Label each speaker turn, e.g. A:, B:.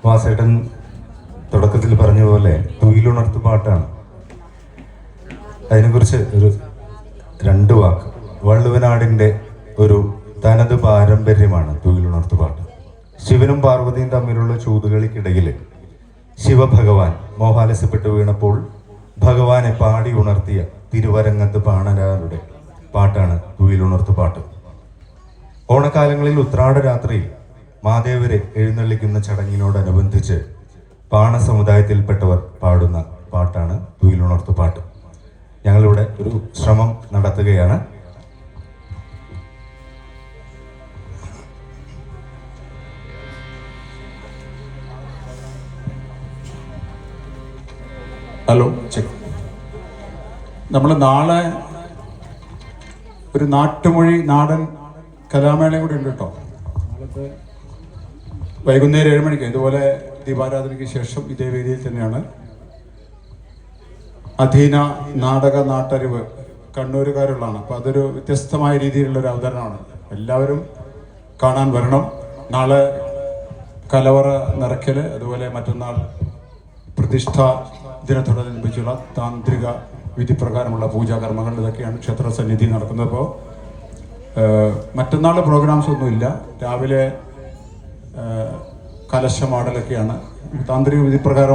A: വാസേട്ടൻ തുടക്കത്തിൽ പറഞ്ഞ പോലെ തുയിലുണർത്ത് പാട്ടാണ്. അതിനെക്കുറിച്ച് ഒരു 2 വാക്ക്. വള്ളുവനാടിൻ്റെ ഒരു തനത് പാരമ്പര്യമാണ് തുയിലുണർത്ത് പാട്ട്. ശിവനും പാർവതിയും തമ്മിലുള്ള ചൂതുകളിക്കിടയിൽ ശിവഭഗവാൻ മോഹാലസ്യപ്പെട്ട് വീണപ്പോൾ ഭഗവാനെ പാടി ഉണർത്തിയ തിരുവരങ്ങത്ത് പാണരാരുടെ പാട്ടാണ് തുയിലുണർത്ത് പാട്ട്. ഓണക്കാലങ്ങളിൽ ഉത്രാട രാത്രിയിൽ മാദേവരെ എഴുന്നള്ളിക്കുന്ന ചടങ്ങിനോടനുബന്ധിച്ച് പാണ സമുദായത്തിൽപ്പെട്ടവർ പാടുന്ന പാട്ടാണ് തുയിലുണർത്ത് പാട്ട്. ഞങ്ങളിവിടെ ഒരു ശ്രമം നടത്തുകയാണ്.
B: Hello, check. നമ്മൾ നാളെ ഒരു നാട്ടുമൊഴി നാടൻ കലാമേളയും കൂടി ഉണ്ട് കേട്ടോ. നാളത്തെ വൈകുന്നേരം 7 മണിക്ക് ഇതുപോലെ ദീപാരാധനയ്ക്ക് ശേഷം ഇതേ വേദിയിൽ തന്നെയാണ്. അധീന നാടക നാട്ടറിവ് കണ്ണൂരുകാരുള്ളതാണ്. അപ്പോൾ അതൊരു വ്യത്യസ്തമായ രീതിയിലുള്ളൊരു അവതരണമാണ്. എല്ലാവരും കാണാൻ വരണം. നാളെ കലവറ നിറയ്ക്കൽ, അതുപോലെ മറ്റന്നാൾ പ്രതിഷ്ഠാ ദിനത്തോടനുബന്ധിച്ചുള്ള താന്ത്രിക വിധിപ്രകാരമുള്ള പൂജാകർമ്മങ്ങൾ, ഇതൊക്കെയാണ് ക്ഷേത്ര സന്നിധി നടക്കുന്നത്. അപ്പോൾ മറ്റന്നാൾ പ്രോഗ്രാംസ് ഒന്നുമില്ല. രാവിലെ കലശമാടലൊക്കെയാണ്. താന്ത്രിക വിധിപ്രകാരമുള്ള